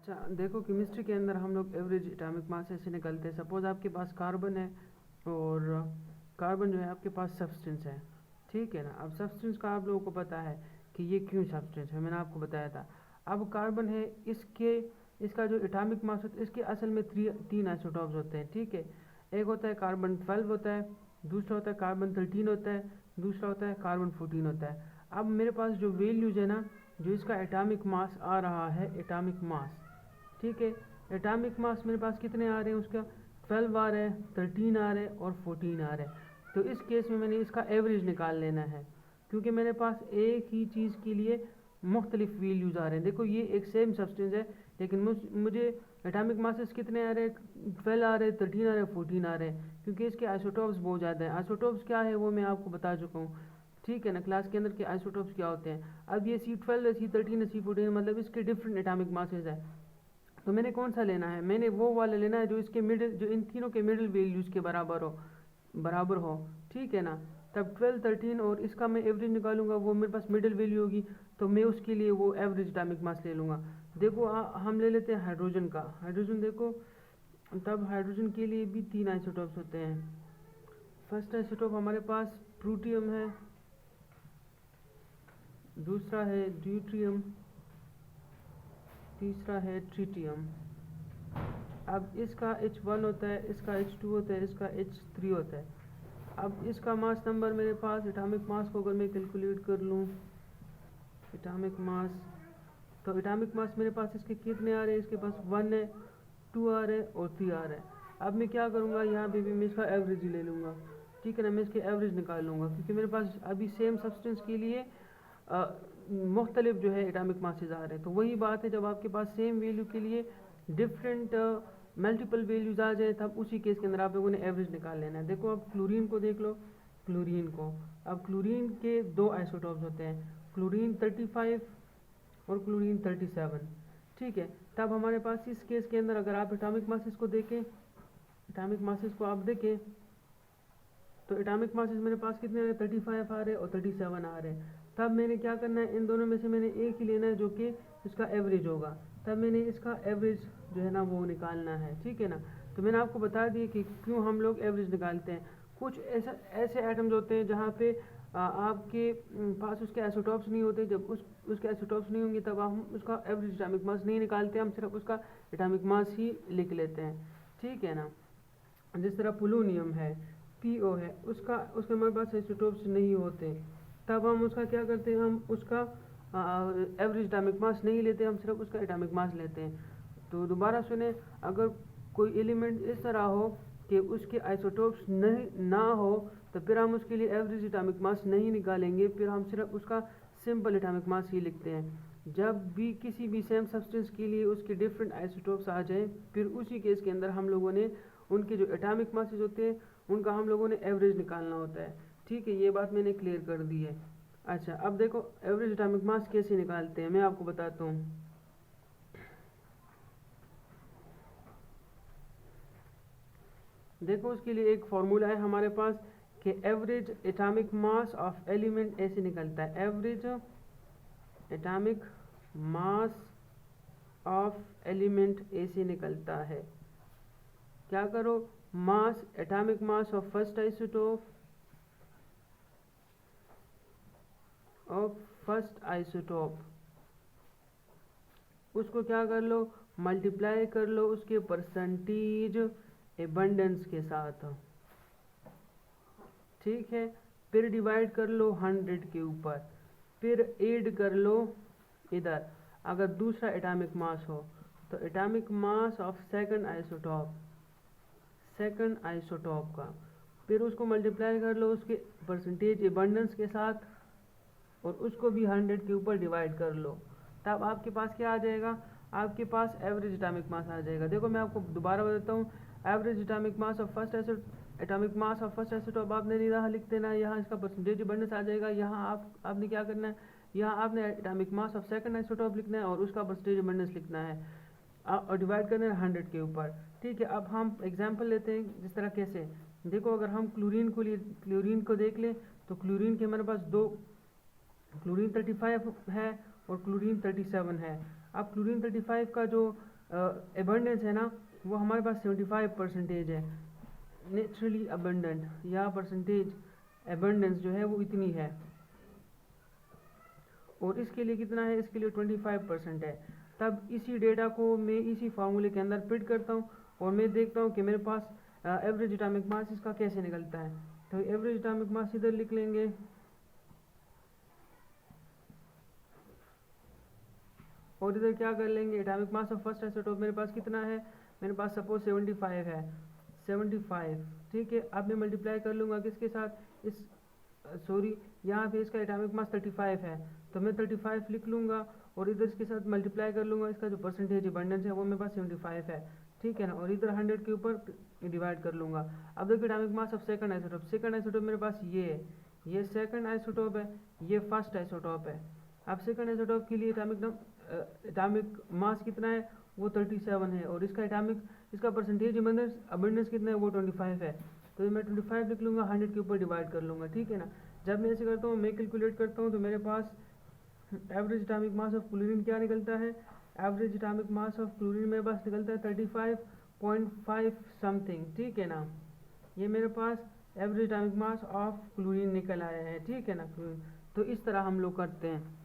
अच्छा देखो, केमिस्ट्री के अंदर हम लोग एवरेज एटॉमिक मास ऐसे निकलते हैं। सपोज आपके पास कार्बन है और कार्बन जो है आपके पास सब्सटेंस है, ठीक है ना। अब सब्सटेंस का आप लोगों को पता है कि ये क्यों सब्सटेंस है, मैंने आपको बताया था। अब कार्बन है, इसका जो एटॉमिक मास होता है, इसके असल में तीन आइसोटॉप्स होते हैं, ठीक है। एक होता है कार्बन 12 होता है, दूसरा होता है कार्बन 13 होता है, दूसरा होता है कार्बन 14 होता है। अब मेरे पास जो वैल्यूज है ना, जो इसका एटॉमिक मास आ रहा है, एटॉमिक मास, ठीक है। एटॉमिक मास मेरे पास कितने आ रहे हैं, उसका 12 आ रहा है, 13 आ रहा है और 14 आ रहा है। तो इस केस में मैंने इसका एवरेज निकाल लेना है, क्योंकि मेरे पास एक ही चीज़ के लिए मुख्तलिफ वैल्यूज़ आ रहे हैं। देखो ये एक सेम सब्सटेंस है, लेकिन मुझे एटॉमिक मासेस कितने आ रहे हैं, 12 आ रहे हैं, 13 आ रहे हैं, 14 आ रहे हैं, क्योंकि इसके आइसोटॉप्स बहुत ज़्यादा हैं। आइसोटॉप्स क्या है वो मैं आपको बता चुका हूँ, ठीक है ना, क्लास के अंदर के आइसोटॉप्स क्या होते हैं। अब ये C12 है, C13 है, C14, मतलब इसके डिफरेंट एटॉमिक मासेस है। तो मैंने कौन सा लेना है, मैंने वो वाला लेना है जो इसके मिडिल, जो इन तीनों के मिडिल वैल्यूज़ के बराबर हो, ठीक है ना। तब 12, 13 और इसका मैं एवरेज निकालूंगा, वो मेरे पास मिडिल वैल्यू होगी, तो मैं उसके लिए वो एवरेज एटॉमिक मास ले लूँगा। देखो हम ले लेते हैं हाइड्रोजन का। हाइड्रोजन देखो, तब हाइड्रोजन के लिए भी तीन आइसोटॉप्स होते हैं। फर्स्ट आइसोटॉप हमारे पास प्लूटियम है, दूसरा है ड्यूट्रियम, तीसरा है ट्रिटियम। अब इसका H1 होता है, इसका H2 होता है, इसका H3 होता है। अब इसका मास नंबर मेरे पास, एटॉमिक मास को अगर मैं कैलकुलेट कर लूँ, एटॉमिक मास, तो एटॉमिक मास मेरे पास इसके कितने आ रहे हैं, इसके पास 1 है, 2 आ रहे हैं और 3 आ रहे हैं। अब मैं क्या करूँगा, यहाँ पे भी मैं इसका एवरेज ही ले लूँगा, ठीक है ना। मैं इसके एवरेज निकाल लूँगा, क्योंकि मेरे पास अभी सेम सब्सटेंस के लिए मुख्तलिफ जो है एटॉमिक मासेस आ रहे हैं। तो वही बात है, जब आपके पास सेम वैल्यू के लिए डिफरेंट मल्टीपल वैल्यूज आ जाए, तब उसी केस के अंदर आप लोगों ने एवरेज निकाल लेना है। देखो अब क्लोरीन को देख लो, क्लोरीन को, अब क्लोरीन के दो आइसोटॉप्स होते हैं, क्लोरीन 35 और क्लोरीन 37, ठीक है। तब हमारे पास इस केस के अंदर अगर आप एटॉमिक मासेस को देखें, एटॉमिक मासेस को आप देखें, तो एटॉमिक मासेस मेरे पास कितने आ रहे हैं, 35 आ रहे हैं और 37 आ रहे हैं। तब मैंने क्या करना है, इन दोनों में से मैंने एक ही लेना है जो कि इसका एवरेज होगा। तब मैंने इसका एवरेज जो है ना वो निकालना है, ठीक है ना। तो मैंने आपको बता दिया कि क्यों हम लोग एवरेज निकालते हैं। कुछ ऐसे एटम्स होते हैं जहाँ पे आपके पास उसके आइसोटॉप्स नहीं होते। जब उसके आइसोटॉप्स नहीं होंगे तब हम उसका एवरेज एटॉमिक मास नहीं निकालते, हम सिर्फ उसका एटॉमिक मास ही लिख लेते हैं, ठीक है ना। जिस तरह पोलोनियम है, PO है, उसके हमारे पास आइसोटॉप्स नहीं होते, तब हम उसका क्या करते हैं, हम उसका एवरेज एटॉमिक मास नहीं लेते, हम सिर्फ उसका एटॉमिक मास लेते हैं। तो दोबारा सुने, अगर कोई एलिमेंट इस तरह हो कि उसके आइसोटॉप्स नहीं ना हो, तो फिर हम उसके लिए एवरेज एटॉमिक मास नहीं निकालेंगे, फिर हम सिर्फ उसका सिंपल एटॉमिक मास ही लिखते हैं। जब भी किसी भी सेम सब्सटेंस के लिए उसके डिफरेंट आइसोटॉप्स आ जाएं, फिर उसी केस के अंदर हम लोगों ने उनके जो एटॉमिक मासेस होते हैं उनका हम लोगों ने एवरेज निकालना होता है, ठीक है। ये बात मैंने क्लियर कर दी है। अच्छा अब देखो एवरेज एटॉमिक मास कैसे निकालते हैं, मैं आपको बताता हूँ। देखो उसके लिए एक फॉर्मूला है हमारे पास कि average atomic mass of element ऐसे निकलता है, average atomic mass of element ऐसे निकलता है। क्या करो, mass, atomic mass of first isotope, उसको क्या कर लो, मल्टीप्लाई कर लो उसके परसेंटेज एबंडेंस के साथ, ठीक है। फिर डिवाइड कर लो 100 के ऊपर, फिर ऐड कर लो इधर अगर दूसरा एटॉमिक मास हो, तो atomic mass of second isotope का, फिर उसको मल्टीप्लाई कर लो उसके परसेंटेज एबंडेंस के साथ, और उसको भी 100 के ऊपर डिवाइड कर लो। तब आपके पास क्या आ जाएगा, आपके पास एवरेज एटॉमिक मास आ जाएगा। देखो मैं आपको दोबारा बताता हूँ, average atomic mass of first isotope आपने यहाँ लिख देना है, यहाँ इसका परसेंटेज एबंडेंस आ जाएगा। यहाँ आपने क्या करना है, यहाँ आपने atomic mass of second isotope लिखना है और उसका परसेंटेज एबंडेंस लिखना है और डिवाइड करना है 100 के ऊपर, ठीक है। अब हम एग्जांपल लेते हैं, जिस तरह कैसे, देखो अगर हम क्लोरीन को देख लें, तो क्लोरीन के हमारे पास दो, क्लोरीन 35 है और क्लोरीन 37 है। अब क्लोरीन 35 का जो एबंडेंस है ना, वो हमारे पास 75% है, नेचुरली अबंडेंट, या परसेंटेज एबंडेंस जो है वो इतनी है। और इसके लिए कितना है, इसके लिए 25% है। तब इसी डेटा को मैं इसी फार्मूले के अंदर फिट करता हूँ और मैं देखता हूँ कि मेरे पास एवरेज एटॉमिक मास इसका कैसे निकलता है। तो एवरेज एटॉमिक मास इधर लिख लेंगे, और इधर क्या कर लेंगे, atomic mass of first isotope मेरे पास कितना है, मेरे पास सपोज 75 है, 75, ठीक है। अब मैं मल्टीप्लाई कर लूँगा किसके साथ, इस सॉरी यहाँ पे इसका एटॉमिक मास 35 है, तो मैं 35 लिख लूँगा और इधर इसके साथ मल्टीप्लाई कर लूँगा, इसका जो परसेंटेज अबंडेंस है वो मेरे पास 75 है, ठीक है ना, और इधर 100 के ऊपर डिवाइड कर लूँगा। अब देखिए atomic mass of second isotope, second isotope मेरे पास ये है, ये सेकंड आइसोटोप है, ये फर्स्ट आइसोटोप है। अब सेकंड आइसोटोप के लिए एटॉमिक मास कितना है, वो 37 है, और इसका परसेंटेज अबंडेंस कितना है, वो 25 है। तो मैं 25 लिख लूँगा, 100 के ऊपर डिवाइड कर लूँगा, ठीक है ना। जब मैं ऐसे करता हूँ, मैं कैलकुलेट करता हूँ, तो मेरे पास average atomic mass of chlorine क्या निकलता है, average atomic mass of chlorine मेरे पास निकलता है 35.5 समथिंग, ठीक है ना। ये मेरे पास average atomic mass of chlorine निकल आया है, ठीक है ना। तो इस तरह हम लोग करते हैं।